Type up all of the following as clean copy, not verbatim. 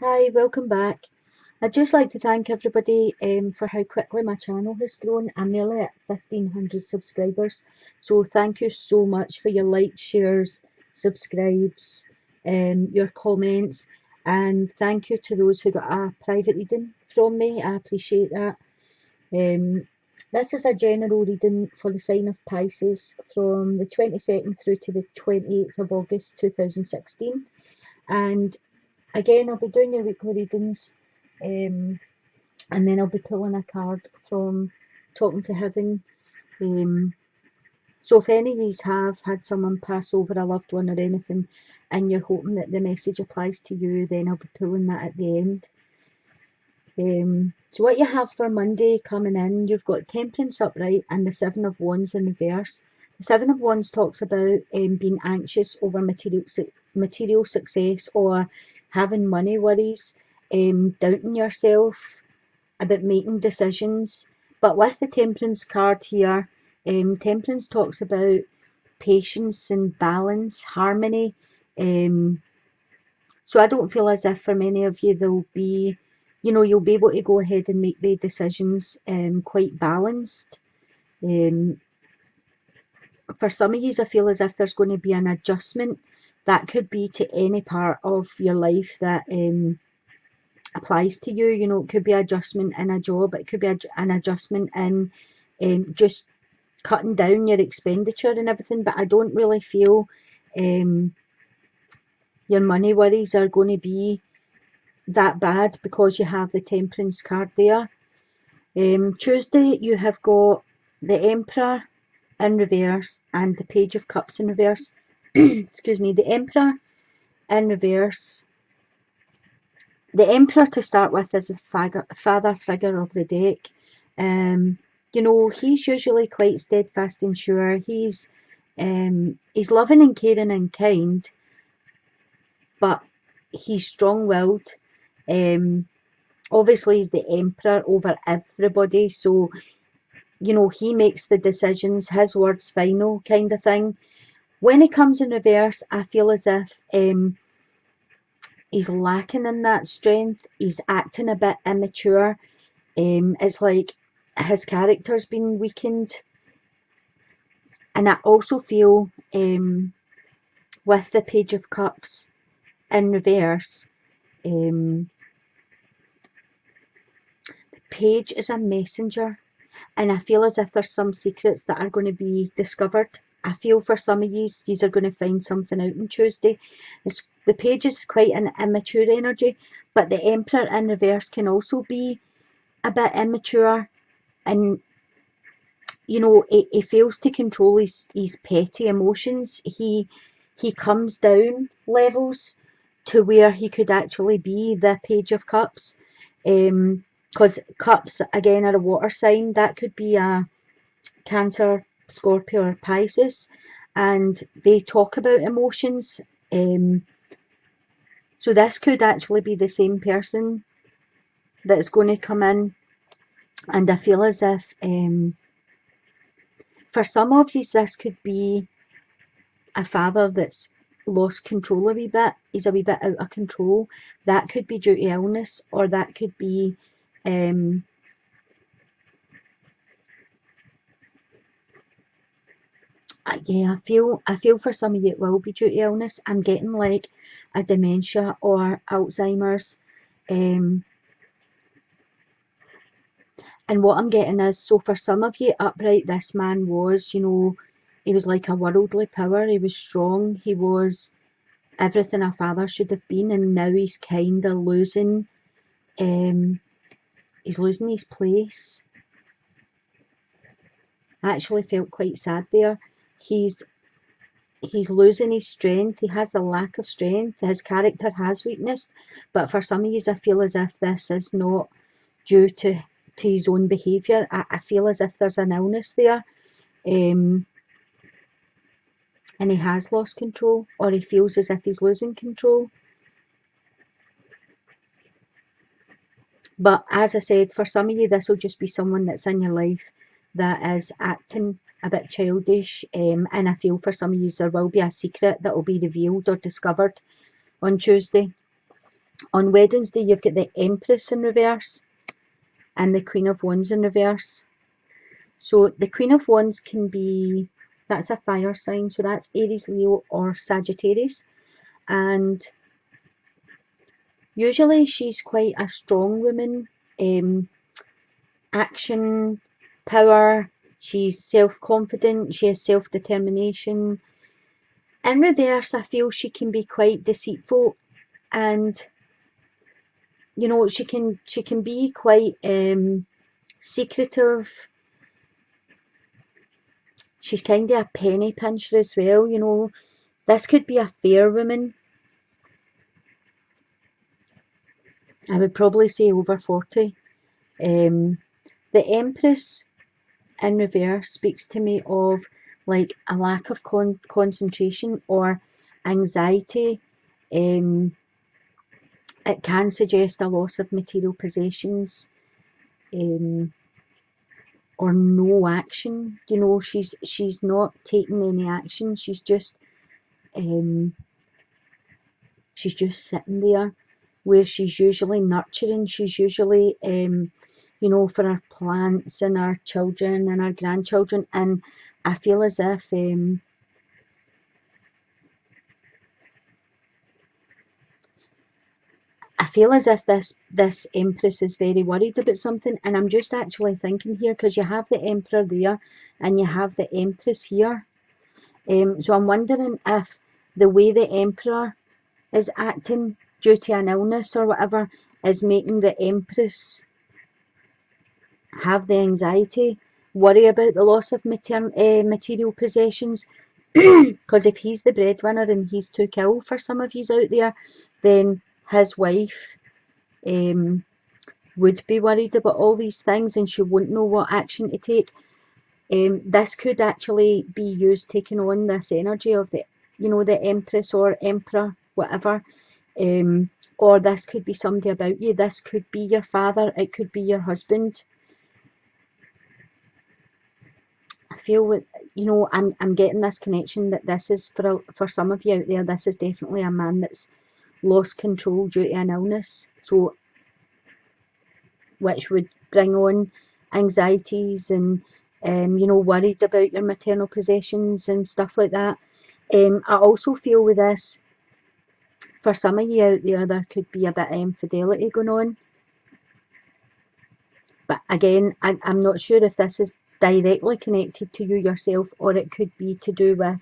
Hi, welcome back. I'd just like to thank everybody for how quickly my channel has grown. I'm nearly at 1500 subscribers. So thank you so much for your likes, shares, subscribes, your comments, and thank you to those who got a private reading from me. I appreciate that. Um, this is a general reading for the sign of Pisces from the 22nd through to the 28th of August 2016. And again, I'll be doing your weekly readings, um, and then I'll be pulling a card from Talking to Heaven. Um, so if any of you have had someone pass over a loved one or anything, and you're hoping that the message applies to you, then I'll be pulling that at the end. So what you have for Monday coming in, you've got Temperance upright and the Seven of Wands in reverse. The Seven of Wands talks about being anxious over material success or having money worries, doubting yourself about making decisions. But with the Temperance card here, Temperance talks about patience and balance, harmony. Um, so I don't feel as if for many of you there'll be, you'll be able to go ahead and make the decisions quite balanced. Um, for some of you, I feel as if there's going to be an adjustment that could be to any part of your life that applies to you. It could be adjustment in a job, it could be an adjustment in just cutting down your expenditure and everything. But I don't really feel um, your money worries are going to be that bad because you have the Temperance card there. Tuesday you have got the Emperor in reverse and the Page of Cups in reverse. Excuse me, the Emperor in reverse. The Emperor to start with is the father figure of the deck. He's usually quite steadfast and sure. He's loving and caring and kind, but he's strong-willed. Um, Obviously he's the emperor over everybody, so he makes the decisions, his word's final kind of thing. When he comes in reverse, I feel as if he's lacking in that strength. He's acting a bit immature. It's like his character's been weakened. And I also feel with the Page of Cups in reverse, the Page is a messenger. And I feel as if there's some secrets that are going to be discovered. I feel for some of yous are going to find something out on Tuesday. The Page is quite an immature energy, but the Emperor in reverse can also be a bit immature, and he fails to control his petty emotions. He comes down levels to where he could actually be the Page of Cups. Because Cups again are a water sign. That could be a Cancer, Scorpio, or Pisces, and they talk about emotions. So this could actually be the same person that's going to come in, and I feel as if for some of you this could be a father that's lost control a wee bit. He's a wee bit out of control. That could be due to illness, or that could be yeah, I feel for some of you it will be due to illness. I'm getting like a dementia or Alzheimer's. Um, and what I'm getting is, so for some of you, upright, this man was, he was like a worldly power. He was strong. He was everything a father should have been, and now he's kind of um, he's losing his place. I actually felt quite sad there. He's he's losing his strength. He has the lack of strength. His character has weakness. But for some of you, I feel as if this is not due to his own behaviour. I feel as if there's an illness there. Um, and he has lost control, or he feels as if he's losing control. But as I said, for some of you, this will just be someone that's in your life that is acting a bit childish. And I feel for some of you, there will be a secret that will be revealed or discovered on Tuesday. On Wednesday, you've got the Empress in reverse and the Queen of Wands in reverse. So the Queen of Wands can be, that's a fire sign, so that's Aries, Leo or Sagittarius. And usually she's quite a strong woman, action, power, she's self-confident, she has self-determination. In reverse, I feel she can be quite deceitful, and you know, she can be quite secretive. She's kind of a penny pincher as well, you know. This could be a fair woman. I would probably say over 40. The Empress in reverse speaks to me of like a lack of concentration or anxiety. It can suggest a loss of material possessions, or no action. You know, she's not taking any action. She's just sitting there, where she's usually nurturing. She's usually you know, for our plants and our children and our grandchildren. And I feel as if this Empress is very worried about something. And I'm just actually thinking here, because you have the Emperor there and you have the Empress here. So I'm wondering if the way the Emperor is acting due to an illness or whatever is making the Empress have the anxiety, worry about the loss of material possessions. Because if he's the breadwinner and he's too ill for some of yous out there, then his wife would be worried about all these things, and she wouldn't know what action to take. This could actually be used taking on this energy of the, you know, the Empress or Emperor, whatever. Or this could be somebody about you. This could be your father. It could be your husband. I feel with, you know, I'm getting this connection that this is for some of you out there. This is definitely a man that's lost control due to an illness. So, which would bring on anxieties and you know, worried about your maternal possessions and stuff like that. I also feel with this, for some of you out there could be a bit of infidelity going on. But again, I'm not sure if this is directly connected to you yourself, or it could be to do with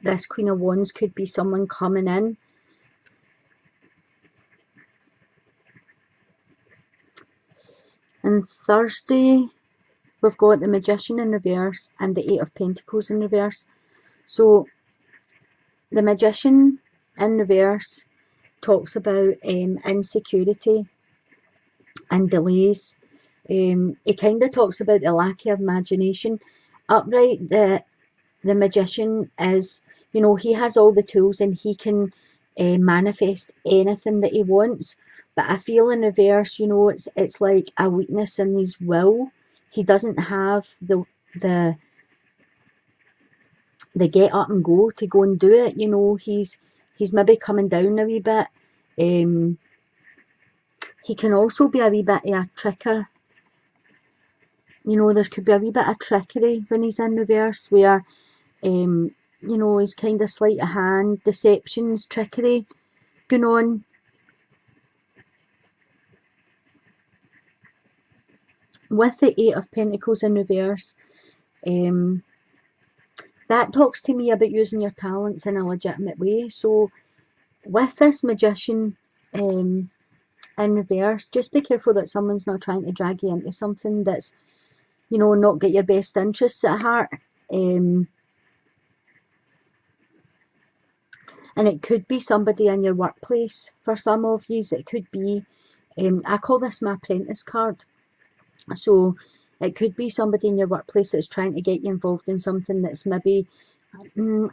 this Queen of Wands could be someone coming in. And Thursday, we've got the Magician in reverse and the Eight of Pentacles in reverse. So the Magician in reverse talks about insecurity and delays. He kind of talks about the lack of imagination. Upright, the Magician is, you know, he has all the tools and he can manifest anything that he wants. But I feel in reverse, you know, it's like a weakness in his will. He doesn't have the get up and go to go and do it. You know, he's maybe coming down a wee bit. He can also be a wee bit of a tricker. You know, there could be a wee bit of trickery when he's in reverse, where you know, he's kind of sleight of hand, deceptions, trickery going on. With the Eight of Pentacles in reverse, that talks to me about using your talents in a legitimate way. So with this Magician in reverse, just be careful that someone's not trying to drag you into something that's, you know, not get your best interests at heart. And it could be somebody in your workplace. For some of you, it could be, I call this my apprentice card. So it could be somebody in your workplace that's trying to get you involved in something that's maybe,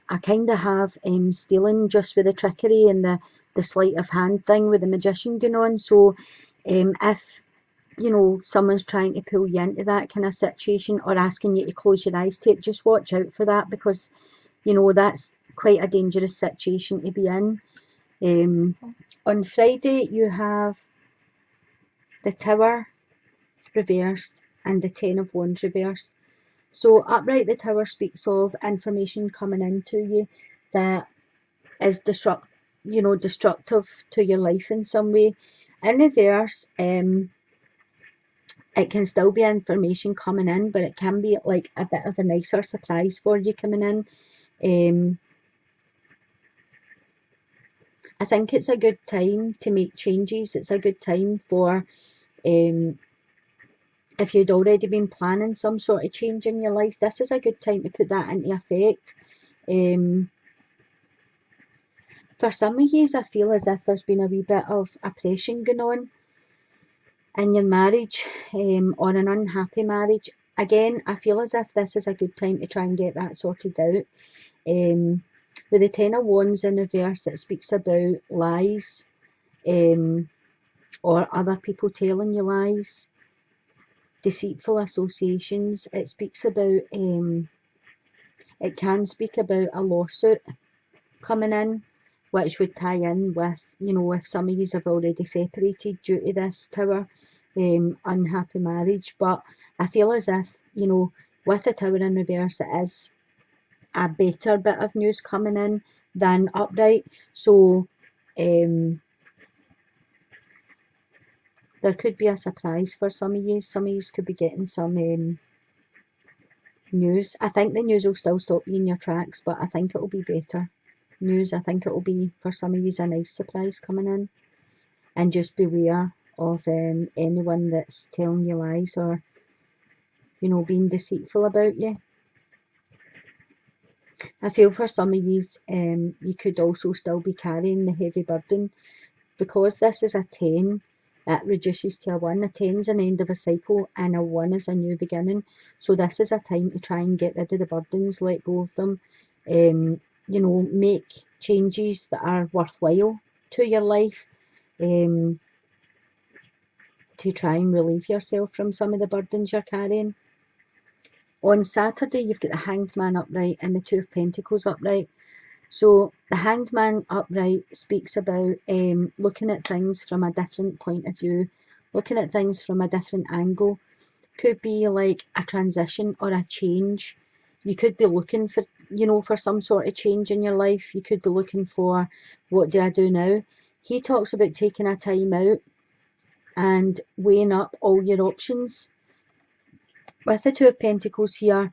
I kind of have stealing just with the trickery and the sleight of hand thing with the Magician going on. So if, you know, someone's trying to pull you into that kind of situation or asking you to close your eyes to it, just watch out for that, because, you know, that's quite a dangerous situation to be in. On Friday, you have the Tower reversed and the Ten of Wands reversed. So upright, the Tower speaks of information coming into you that is destructive to your life in some way. In reverse, it can still be information coming in, but it can be like a bit of a nicer surprise for you coming in. I think it's a good time to make changes. It's a good time for, if you'd already been planning some sort of change in your life, this is a good time to put that into effect. For some of you, I feel as if there's been a wee bit of oppression going on in your marriage, or an unhappy marriage. Again, I feel as if this is a good time to try and get that sorted out. With the Ten of Wands in reverse, it speaks about lies, or other people telling you lies, deceitful associations. It speaks about, it can speak about a lawsuit coming in, which would tie in with, if some of you have already separated due to this Tower, unhappy marriage. But I feel as if, with the Tower in reverse, it is a better bit of news coming in than upright. So there could be a surprise for some of you. Some of you could be getting some news. I think the news will still stop you in your tracks, but I think it will be better news. I think it will be, for some of you, a nice surprise coming in. And just beware of anyone that's telling you lies or, being deceitful about you. I feel for some of you, you could also still be carrying the heavy burden. Because this is a 10, it reduces to a 1. A 10 is an end of a cycle and a 1 is a new beginning. So this is a time to try and get rid of the burdens, let go of them, make changes that are worthwhile to your life, to try and relieve yourself from some of the burdens you're carrying. On Saturday, you've got the Hanged Man upright and the Two of Pentacles upright. So the Hanged Man upright speaks about looking at things from a different point of view, looking at things from a different angle. Could be like a transition or a change. You could be looking for, for some sort of change in your life. You could be looking for, what do I do now? He talks about taking a time out and weighing up all your options. With the Two of Pentacles here,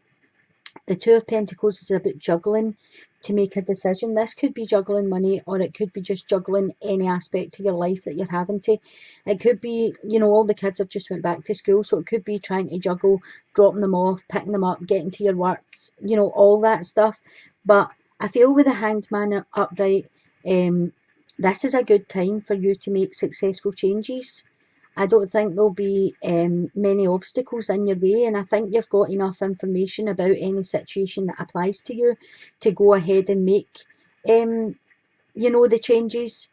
the Two of Pentacles is about juggling to make a decision. This could be juggling money, or it could be just juggling any aspect of your life that you're having to. It could be, all the kids have just went back to school, so it could be trying to juggle dropping them off, picking them up, getting to your work, all that stuff. But I feel with the Hanged Man upright, this is a good time for you to make successful changes. I don't think there'll be many obstacles in your way, and I think you've got enough information about any situation that applies to you to go ahead and make, the changes.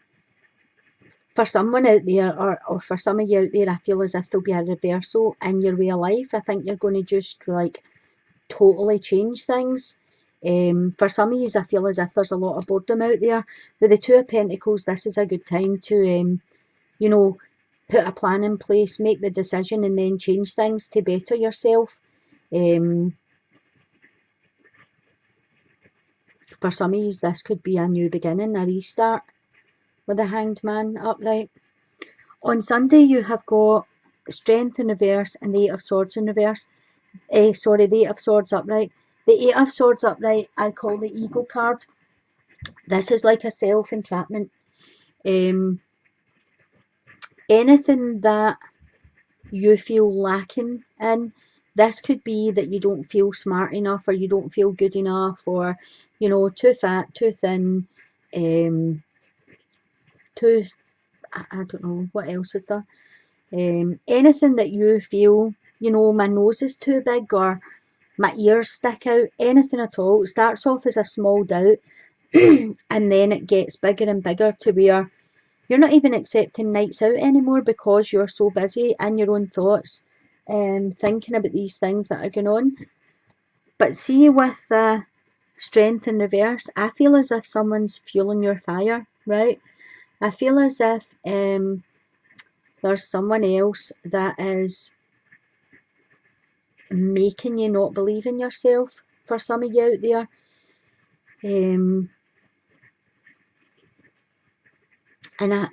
For someone out there, or for some of you out there, I feel as if there'll be a reversal in your way of life. I think you're going to just totally change things. For some of you, I feel as if there's a lot of boredom out there. With the Two of Pentacles, this is a good time to, put a plan in place, make the decision, and then change things to better yourself. For some of you, this could be a new beginning, a restart with the Hanged Man upright. On Sunday, you have got Strength in reverse and the Eight of Swords in reverse. The Eight of Swords upright. The Eight of Swords upright, I call the Ego card. This is like a self-entrapment. Anything that you feel lacking in, this could be that you don't feel smart enough, or you don't feel good enough, or too fat, too thin, too, I don't know, what else is there, anything that you feel, my nose is too big, or my ears stick out, anything at all. It starts off as a small doubt and then it gets bigger and bigger to where you're not even accepting nights out anymore because you're so busy in your own thoughts, thinking about these things that are going on. But see, with Strength in reverse, I feel as if someone's fueling your fire, right? I feel as if there's someone else that is making you not believe in yourself for some of you out there. And I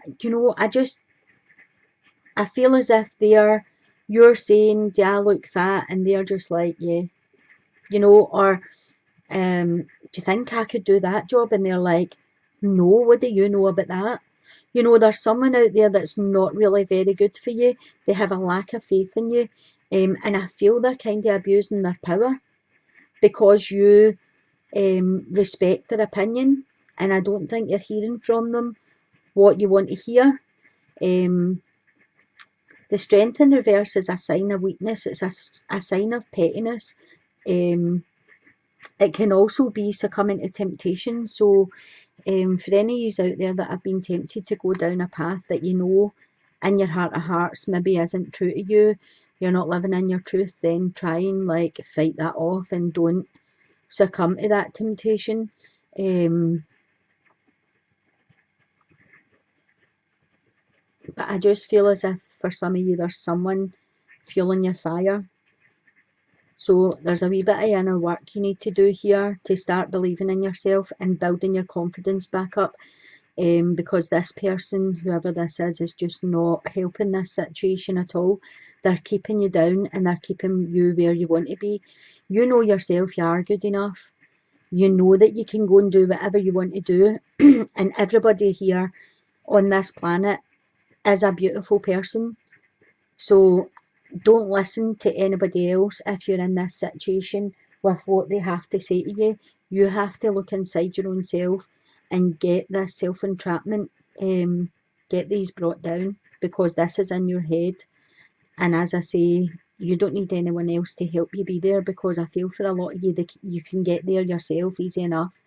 feel as if you're saying, do I look fat? And they're just like, yeah, or do you think I could do that job? And they're like, no, what do you know about that? There's someone out there that's not really very good for you. They have a lack of faith in you. And I feel they're kind of abusing their power because you respect their opinion. And I don't think you're hearing from them what you want to hear. The strength in reverse is a sign of weakness. It's a sign of pettiness. It can also be succumbing to temptation. So for any of you out there that have been tempted to go down a path that you know in your heart of hearts maybe isn't true to you, you're not living in your truth, then try and fight that off and don't succumb to that temptation. But I just feel as if for some of you there's someone fueling your fire. So there's a wee bit of inner work you need to do here to start believing in yourself and building your confidence back up. Because this person, whoever this is just not helping this situation at all. They're keeping you down and they're keeping you where you want to be. You know yourself, you are good enough. You know that you can go and do whatever you want to do. And everybody here on this planet is a beautiful person. So don't listen to anybody else if you're in this situation with what they have to say to you. You have to look inside your own self and get this self-entrapment, get these brought down, because this is in your head. And as I say, you don't need anyone else to help you be there, because I feel for a lot of you, you can get there yourself easy enough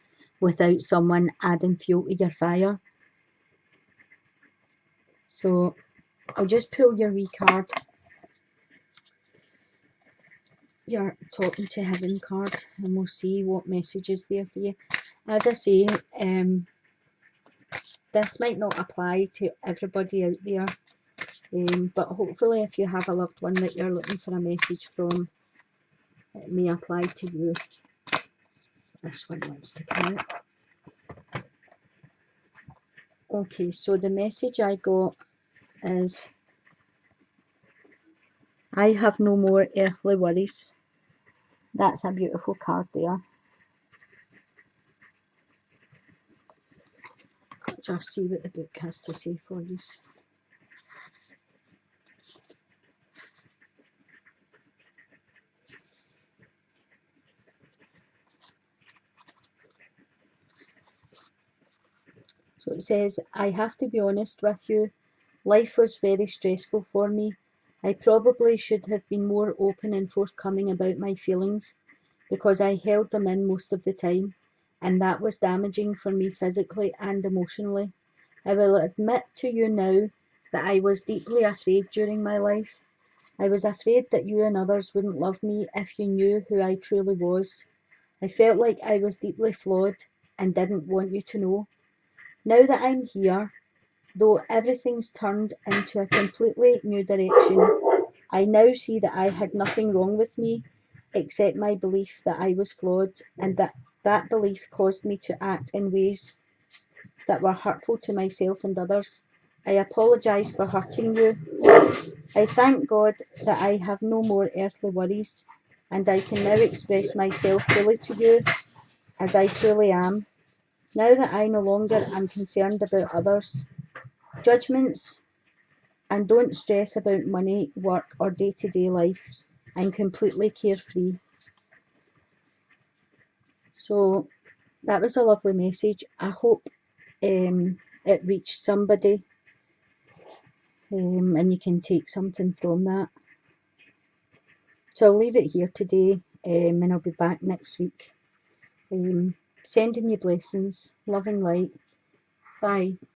without someone adding fuel to your fire. So I'll just pull your wee card, your talking to heaven card, and we'll see what message is there for you. As I say, this might not apply to everybody out there, but hopefully if you have a loved one that you're looking for a message from, it may apply to you. This one wants to come out. Okay, so the message I got is, I have no more earthly worries. That's a beautiful card there. Just see what the book has to say for you. So it says, I have to be honest with you, life was very stressful for me. I probably should have been more open and forthcoming about my feelings because I held them in most of the time, and that was damaging for me physically and emotionally. I will admit to you now that I was deeply afraid during my life. I was afraid that you and others wouldn't love me if you knew who I truly was. I felt like I was deeply flawed and didn't want you to know. Now that I'm here, though everything's turned into a completely new direction, I now see that I had nothing wrong with me except my belief that I was flawed, and that belief caused me to act in ways that were hurtful to myself and others. I apologise for hurting you. I thank God that I have no more earthly worries, and I can now express myself fully to you as I truly am. Now that I no longer am concerned about others' judgments and don't stress about money, work, or day-to-day life, I'm completely carefree. So that was a lovely message. I hope it reached somebody, and you can take something from that. So I'll leave it here today, and I'll be back next week. Sending you blessings, love and light. Bye.